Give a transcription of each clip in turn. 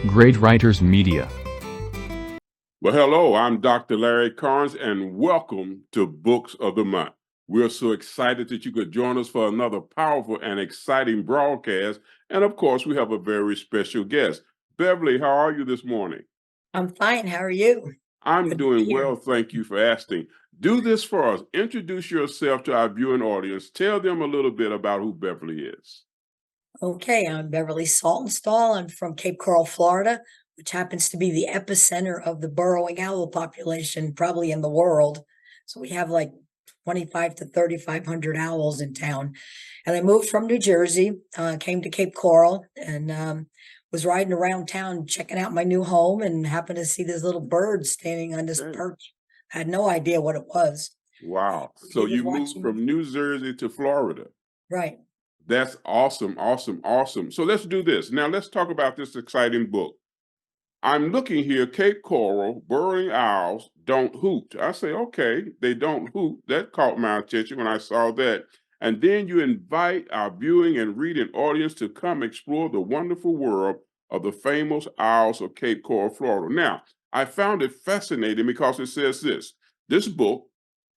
Great Writers Media. Well, hello, I'm Dr. Larry Carnes, and welcome to Books of the Month. We're so excited that you could join us for another powerful and exciting broadcast. And of course, we have a very special guest. Beverly, how are you this morning? I'm fine. How are you? I'm Good to doing be here. well, thank you for asking. Do this for us. Introduce yourself to our viewing audience. Tell them a little bit about who Beverly is. Okay, I'm Beverly Saltonstall. I'm from Cape Coral, Florida, which happens to be the epicenter of the burrowing owl population, probably in the world. So we have like 25 to 3,500 owls in town. And I moved from New Jersey, came to Cape Coral, and was riding around town checking out my new home and happened to see this little bird standing on this Okay. perch. I had no idea what it was. Wow. He So was you moved watching, from New Jersey to Florida. right. That's awesome, awesome, awesome. So let's do this. Now let's talk about this exciting book. I'm looking here, Cape Coral, Burrowing Owls Don't Hoot. I say, okay, they don't hoot. That caught my attention when I saw that. And then you invite our viewing and reading audience to come explore the wonderful world of the famous owls of Cape Coral, Florida. Now, I found it fascinating because it says this book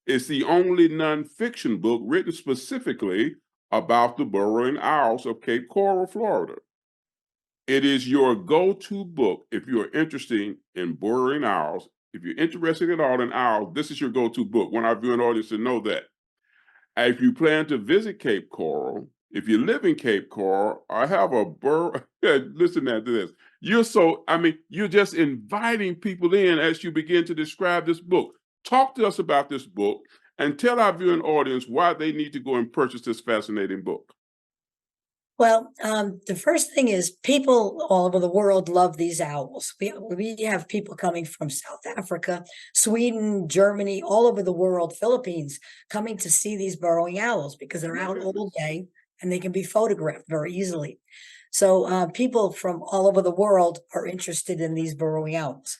is the only nonfiction book written specifically about the burrowing owls of Cape Coral, Florida. It is your go-to book if you're interested in burrowing owls. If you're interested at all in owls, this is your go-to book. Want our viewing audience to know that. If you plan to visit Cape Coral, if you live in Cape Coral, or have a listen to this. You're just inviting people in as you begin to describe this book. Talk to us about this book and tell our viewing audience why they need to go and purchase this fascinating book. Well, the first thing is people all over the world love these owls. We have people coming from South Africa, Sweden, Germany, all over the world, Philippines, coming to see these burrowing owls because they're out all day and they can be photographed very easily. So people from all over the world are interested in these burrowing owls.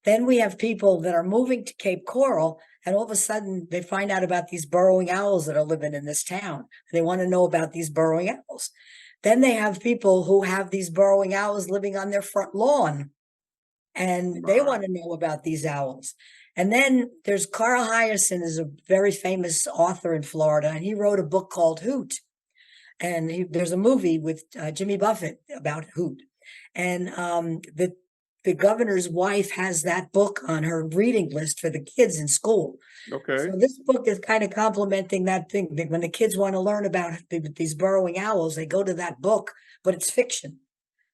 Then we have people that are moving to Cape Coral, and all of a sudden they find out about these burrowing owls that are living in this town. They want to know about these burrowing owls. Then they have people who have these burrowing owls living on their front lawn, and they want to know about these owls. And then there's Carl Hyacin is a very famous author in Florida, and he wrote a book called Hoot. And there's a movie with Jimmy Buffett about Hoot. And the governor's wife has that book on her reading list for the kids in school. Okay. So this book is kind of complementing that thing. When the kids want to learn about these burrowing owls, they go to that book, but it's fiction.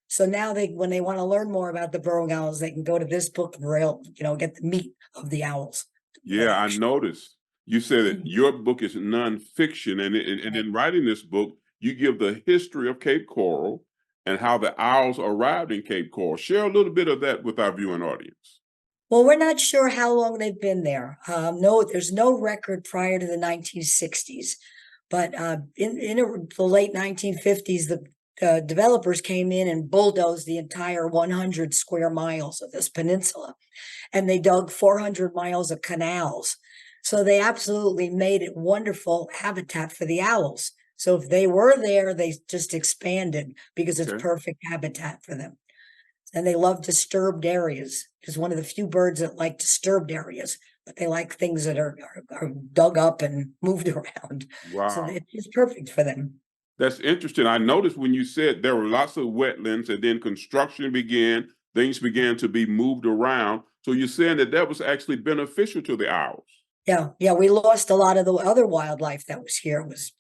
So now when they want to learn more about the burrowing owls, they can go to this book and get the meat of the owls. Yeah, I noticed. You said that your book is nonfiction, and in writing this book, you give the history of Cape Coral and how the owls arrived in Cape Coral. Share a little bit of that with our viewing audience. Well, we're not sure how long they've been there. No, there's no record prior to the 1960s. But in the late 1950s, the developers came in and bulldozed the entire 100 square miles of this peninsula. And they dug 400 miles of canals. So they absolutely made it wonderful habitat for the owls. So if they were there, they just expanded because it's perfect habitat for them. And they love disturbed areas. It's one of the few birds that like disturbed areas, but they like things that are dug up and moved around. Wow. So it's perfect for them. That's interesting. I noticed when you said there were lots of wetlands and then construction began, things began to be moved around. So you're saying that was actually beneficial to the owls. Yeah. We lost a lot of the other wildlife that was here. It was,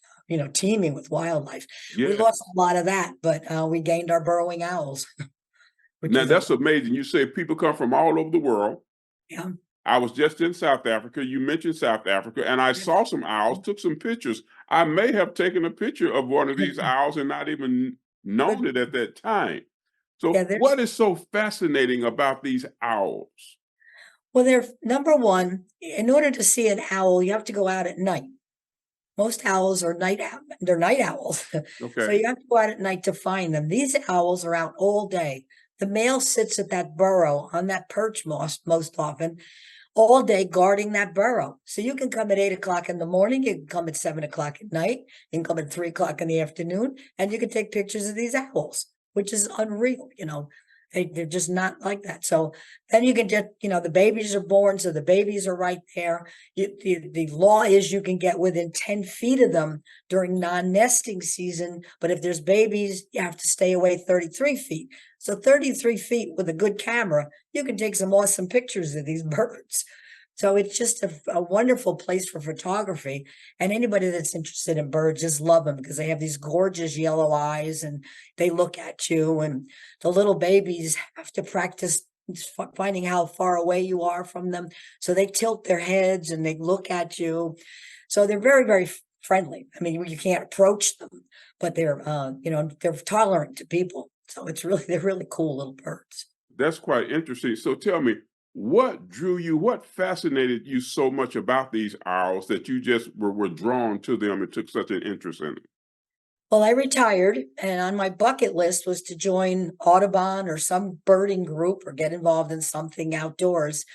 teeming with wildlife. Yeah. We lost a lot of that, but we gained our burrowing owls. Now that's amazing. You say people come from all over the world. Yeah. I was just in South Africa. You mentioned South Africa, and I saw some owls, took some pictures. I may have taken a picture of one of these owls and not even known it at that time. So what is so fascinating about these owls? Well, they're number one, in order to see an owl, you have to go out at night. Most owls are night owls. Okay. So you have to go out at night to find them. These owls are out all day. The male sits at that burrow on that perch most often all day guarding that burrow. So you can come at 8 o'clock in the morning, you can come at 7 o'clock at night, you can come at 3 o'clock in the afternoon, and you can take pictures of these owls, which is unreal. They're just not like that. So then you can get, the babies are born, so the babies are right there. The law is you can get within 10 feet of them during non-nesting season, but if there's babies, you have to stay away 33 feet. So 33 feet with a good camera, you can take some awesome pictures of these birds. So it's just a wonderful place for photography. And anybody that's interested in birds just love them because they have these gorgeous yellow eyes and they look at you. And the little babies have to practice finding how far away you are from them. So they tilt their heads and they look at you. So they're very, very friendly. I mean, you can't approach them, but they're, they're tolerant to people. So they're really cool little birds. That's quite interesting. So tell me, what drew you, what fascinated you so much about these owls that you just were drawn to them and took such an interest in them? Well, I retired, and on my bucket list was to join Audubon or some birding group or get involved in something outdoors.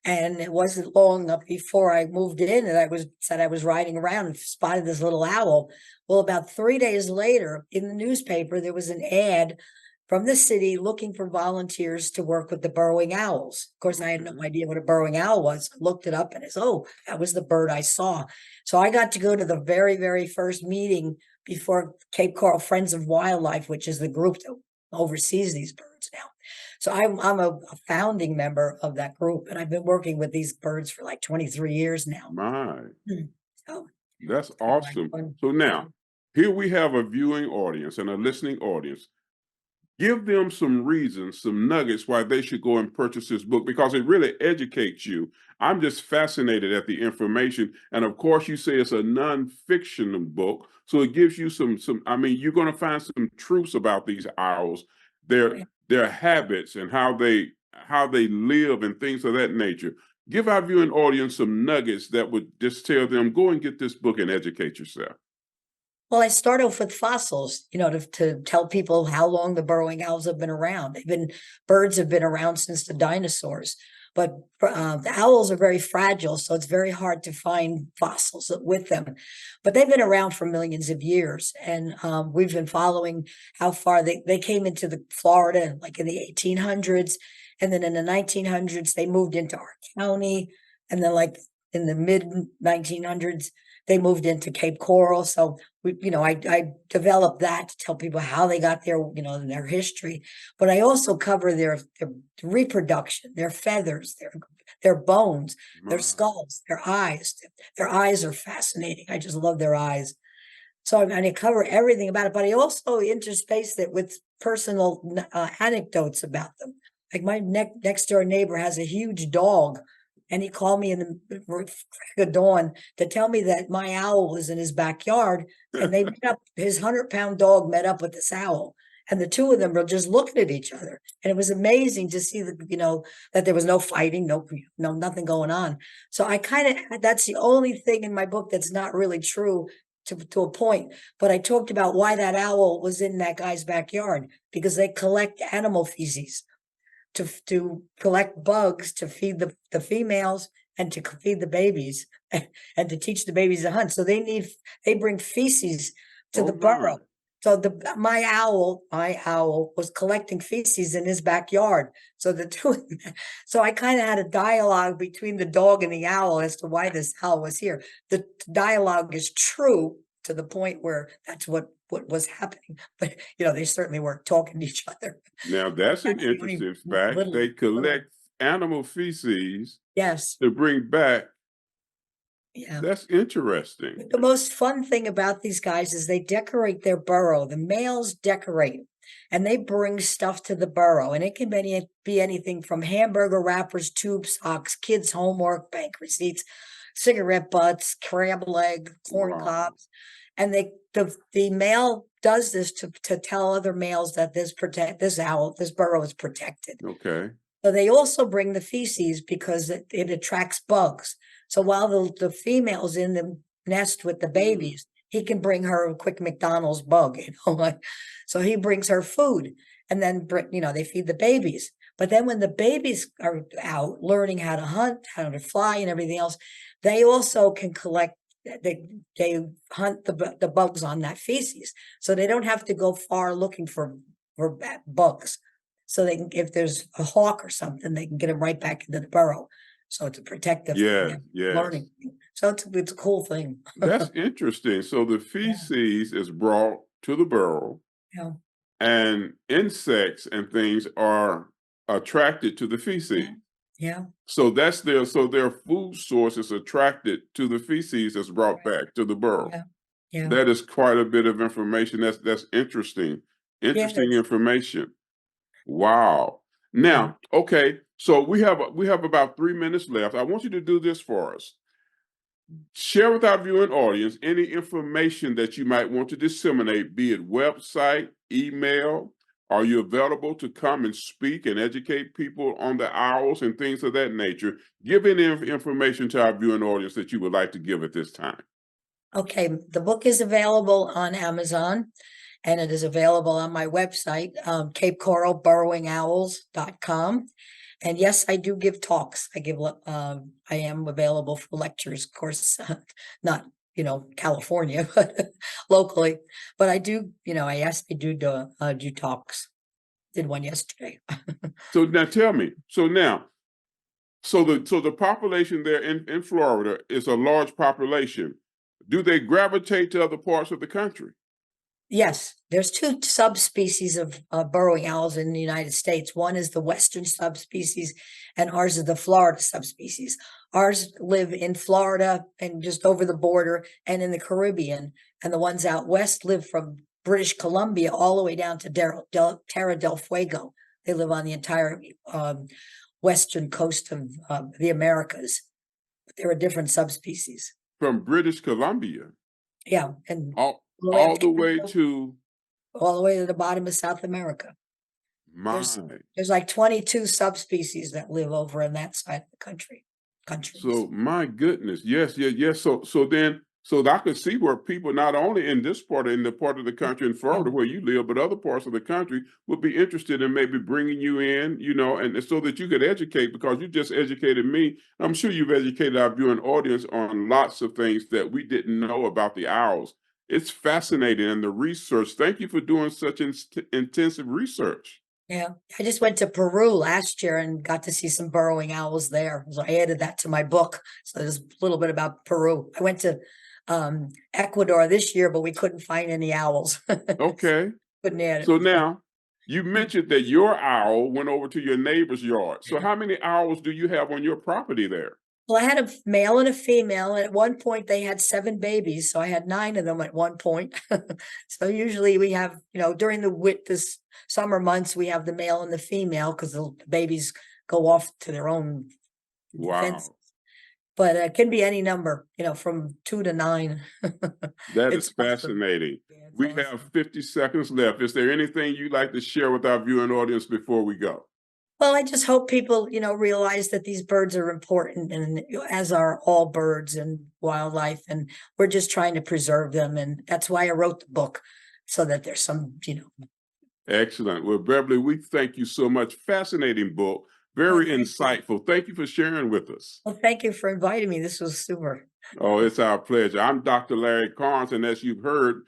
And it wasn't long up before I moved in and I was riding around and spotted this little owl. Well, about 3 days later, in the newspaper, there was an ad from the city looking for volunteers to work with the burrowing owls. Of course, I had no idea what a burrowing owl was. I looked it up and that was the bird I saw. So I got to go to the very, very first meeting before Cape Coral Friends of Wildlife, which is the group that oversees these birds now. So I'm a founding member of that group, and I've been working with these birds for like 23 years now. My, So that's anyway, awesome. So now, here we have a viewing audience and a listening audience. Give them some reasons, some nuggets why they should go and purchase this book because it really educates you. I'm just fascinated at the information. And of course, you say it's a non-fiction book. So it gives you I mean, you're going to find some truths about these owls, their habits and how they live and things of that nature. Give our viewing audience some nuggets that would just tell them, go and get this book and educate yourself. well, I start off with fossils, to tell people how long the burrowing owls have been around. Birds have been around since the dinosaurs, but the owls are very fragile, so it's very hard to find fossils with them. But they've been around for millions of years, and we've been following how far they came into the Florida, like in the 1800s, and then in the 1900s they moved into our county, and then like in the mid 1900s they moved into Cape Coral. So I developed that to tell people how they got there, in their history. But I also cover their reproduction, their feathers, their bones, their skulls, their eyes. Their eyes are fascinating. I just love their eyes. So I cover everything about it, but I also interspace it with personal anecdotes about them. Like my next door neighbor has a huge dog, and he called me in the crack of dawn to tell me that my owl was in his backyard, and they met up. His 100-pound dog met up with this owl, and the two of them were just looking at each other, and it was amazing to see that there was no fighting, nothing going on. So that's the only thing in my book that's not really true to a point. But I talked about why that owl was in that guy's backyard, because they collect animal feces to collect bugs to feed the females and to feed the babies and to teach the babies to hunt. So they bring feces to the burrow. So my owl was collecting feces in his backyard. So so I kind of had a dialogue between the dog and the owl as to why this owl was here. The dialogue is true to the point where that's what was happening, but they certainly weren't talking to each other. Now that's an interesting fact. They collect animal feces, yes, to bring back. yeah. That's interesting. The most fun thing about these guys is they decorate their burrow. The males decorate, and they bring stuff to the burrow, and it can be anything from hamburger wrappers, tube socks, kids' homework, bank receipts, cigarette butts, crab leg, corn cobs, and the male does this to tell other males that this burrow is protected. Okay. So they also bring the feces because it attracts bugs. So while the female's in the nest with the babies, he can bring her a quick McDonald's bug, so he brings her food, and then they feed the babies. But then when the babies are out learning how to hunt, how to fly, and everything else, they also can collect. They hunt the bugs on that feces, so they don't have to go far looking for bugs. so they can, if there's a hawk or something, they can get them right back into the burrow. So it's a protective Yes, yes. learning thing. So it's a cool thing. That's interesting. So the feces is brought to the burrow, Yeah, and insects and things are attracted to the feces. yeah, So that's their food source is attracted to the feces that's brought right. back to the burrow. Yeah, yeah, That is quite a bit of information. That's interesting. yeah, Interesting it's- information. Wow. yeah. Now, okay, so we have about 3 minutes left. I want you to do this for us. Share with our viewing audience any information that you might want to disseminate, be it website, email. Are you available to come and speak and educate people on the owls and things of that nature? Give any information to our viewing audience that you would like to give at this time. Okay, the book is available on Amazon, and it is available on my website, Cape Coral burrowingowls.com. And yes, I do give talks. I am available for lectures, of course, not, California, but locally. But I do, I do talks. Did one yesterday. So now tell me, so the population there in Florida is a large population. Do they gravitate to other parts of the country? Yes, there's two subspecies of burrowing owls in the United States. One is the western subspecies, and ours is the Florida subspecies. Ours live in Florida and just over the border and in the Caribbean, and the ones out west live from British Columbia all the way down to Terra del Fuego. They live on the entire western coast of the Americas. But they're a different subspecies. From British Columbia, Yeah, and all up the way Canada, to all the way to the bottom of South America. my. There's like 22 subspecies that live over in that side of the country. Countries. So my goodness, yes, yes, yes. So I could see where people not only in this part, in the part of the country in Florida where you live, but other parts of the country would be interested in maybe bringing you in, and so that you could educate, because you just educated me. I'm sure you've educated our viewing audience on lots of things that we didn't know about the owls. It's fascinating, and the research. Thank you for doing such intensive research. Yeah, I just went to Peru last year and got to see some burrowing owls there. So I added that to my book. So there's a little bit about Peru. I went to Ecuador this year, but we couldn't find any owls. Okay. Couldn't add it. So now you mentioned that your owl went over to your neighbor's yard. So how many owls do you have on your property there? Well, I had a male and a female, and at one point they had 7 babies. So I had 9 of them at one point. So usually we have, during this summer months, we have the male and the female because the babies go off to their own defense. But it can be any number, from 2 to 9. That It's is fascinating. Yeah, it's We awesome. have 50 seconds left. Is there anything you'd like to share with our viewing audience before we go? Well, I just hope people, realize that these birds are important, and as are all birds and wildlife, and we're just trying to preserve them. And that's why I wrote the book, so that there's some, Excellent. Well, Beverly, we thank you so much. Fascinating book. Very insightful. Thank you for sharing with us. Well, thank you for inviting me. This was super. Oh, it's our pleasure. I'm Dr. Larry Carnes, and as you've heard,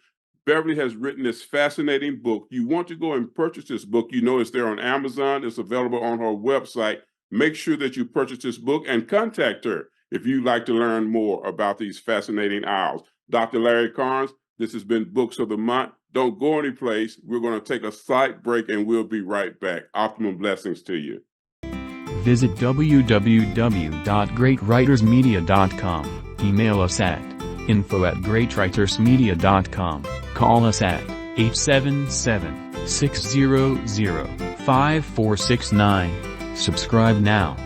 Beverly has written this fascinating book. You want to go and purchase this book. It's there on Amazon. It's available on her website. Make sure that you purchase this book and contact her if you'd like to learn more about these fascinating owls. Dr. Larry Carnes, this has been Books of the Month. Don't go anyplace. We're going to take a slight break, and we'll be right back. Optimum blessings to you. Visit www.greatwritersmedia.com. Email us at info@greatwritersmedia.com. Call us at 877-600-5469. Subscribe now.